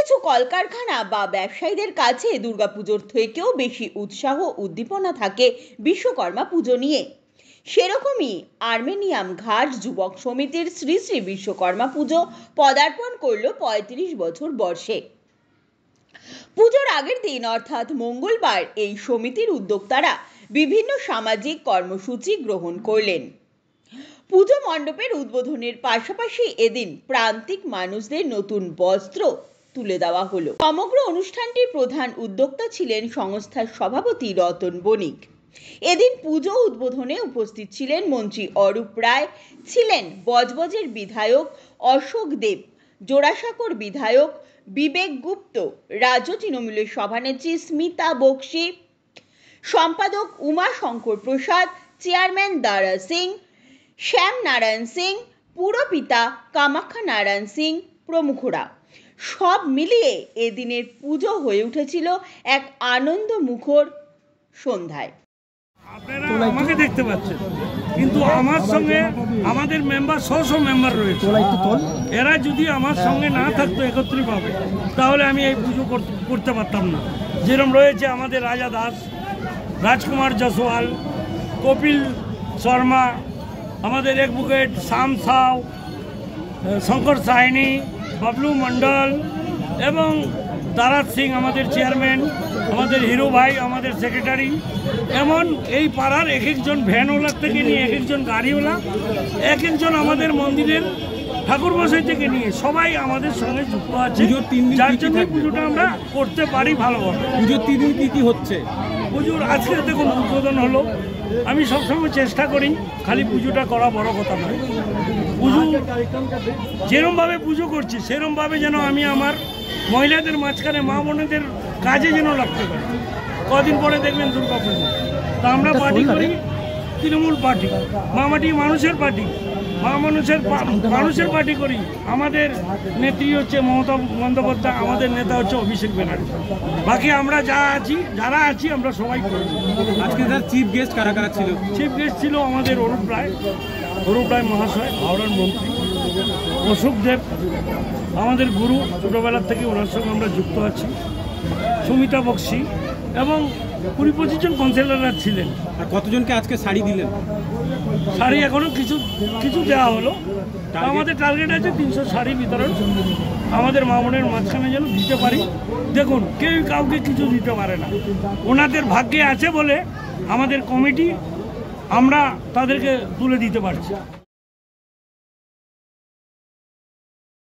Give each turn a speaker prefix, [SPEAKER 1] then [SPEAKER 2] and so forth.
[SPEAKER 1] কিছু কলকারখানা বা ব্যবসায়ীদের কাছে দুর্গাপুজোর থেকেও বেশি উৎসাহ উদ্দীপনা থাকে বিশ্বকর্মা পুজো নিয়ে। সেরকমই আর্মেনিয়াম ঘাট যুবক সমিতির শ্রী শ্রী বিশ্বকর্মা পুজো পদার্পণ করল ৩৫ বছর বর্ষে। পুজোর আগের দিন অর্থাৎ মঙ্গলবার এই সমিতির উদ্যোক্তারা বিভিন্ন সামাজিক কর্মসূচি গ্রহণ করলেন। পুজো মণ্ডপের উদ্বোধনের পাশাপাশি এদিন প্রান্তিক মানুষদের নতুন বস্ত্র তুলে দেওয়া হলো। সমগ্র অনুষ্ঠানটির প্রধান উদ্যোক্তা ছিলেন সংস্থার সভাপতি রতন বণিক। এদিন পুজো উদ্বোধনে উপস্থিত ছিলেন মন্ত্রী অরূপ রায়, ছিলেন বজবজের বিধায়ক অশোক দেব, জোড়াসাঁকোর বিধায়ক বিবেক গুপ্ত, রাজ্য তৃণমূলের সভানেত্রী স্মিতা বক্সি, সম্পাদক উমা শঙ্কর প্রসাদ, চেয়ারম্যান দারা সিং, শ্যাম নারায়ণ সিং, পুরপিতা কামাখ্যা নারায়ণ সিং প্রমুখরা। সব মিলিয়ে এদিনের পুজো হয়ে উঠেছিল এক আনন্দ মুখর সন্ধ্যায়।
[SPEAKER 2] আপনারা আমাকে দেখতে পাচ্ছেন, কিন্তু আমার সঙ্গে আমাদের মেম্বার 100 মেম্বার রয়েছে। এরা যদি আমার সঙ্গে না থাকতো একত্রিতভাবে, তাহলে আমি এই পুজো করতে পারতাম না। যেরকম রয়েছে আমাদের রাজা দাস, রাজকুমার জসওয়াল, কপিল শর্মা, আমাদের অ্যাডভোকেট শ্যাম সাউ, শঙ্কর সাইনি, বাবলু মণ্ডল এবং দারাজ সিং আমাদের চেয়ারম্যান, আমাদের হিরো ভাই আমাদের সেক্রেটারি, এমন এই পাড়ার এক একজন ভ্যানওয়ালার থেকে নিয়ে এক একজন গাড়িওয়ালা, এক একজন আমাদের মন্দিরের ঠাকুর মশাই থেকে নিয়ে সবাই আমাদের সঙ্গে যুক্ত আছে। যার জন্য পুজোটা আমরা করতে পারি ভালোভাবে।
[SPEAKER 3] পুজোর 3 দিন কী হচ্ছে?
[SPEAKER 2] পুজোর আজকে দেখুন উদ্বোধন হলো। আমি সবসময় চেষ্টা করি খালি পুজোটা করা বড় কথা নয়, পুজো যেরমভাবে পুজো করছি সেরমভাবে যেন আমি আমার মহিলাদের মাঝখানে মা বোনেদের কাজে যেন লাগতে পারি। কদিন পরে দেখবেন দুর্গা পুজো, তা আমরা পার্টি করি তৃণমূল পার্টি, মামাটি মানুষের পার্টি, মানুষের পার্টি করি। আমাদের নেত্রী হচ্ছে মমতা বন্দ্যোপাধ্যায়, আমাদের নেতা হচ্ছে অভিষেক ব্যানার্জি। বাকি আমরা যারা আছি আমরা সবাই করি।
[SPEAKER 3] আজকে তার চিফ গেস্ট কারা কারা ছিল?
[SPEAKER 2] চিফ গেস্ট ছিল আমাদের অরূপ রায় মহাশয়, হাওড়ার মন্ত্রী, অশোক দেব আমাদের গুরু, ছোটোবেলার থেকে ওনার সঙ্গে আমরা যুক্ত আছি, সুমিতা বক্সি এবং 20-25 জন কাউন্সিলররা ছিলেন।
[SPEAKER 3] আর কতজনকে আজকে শাড়ি দিলেন?
[SPEAKER 2] শাড়ি এখনো কিছু দেওয়া হলো। আমাদের টার্গেট আছে 300 শাড়ি বিতরণ আমাদের মা বোনের মাঝখানে যেন দিতে পারি। দেখুন, কেউ কাউকে কিছু দিতে পারে না, ওনাদের ভাগ্যে আছে বলে আমাদের কমিটি আমরা তাদেরকে তুলে দিতে পারছি।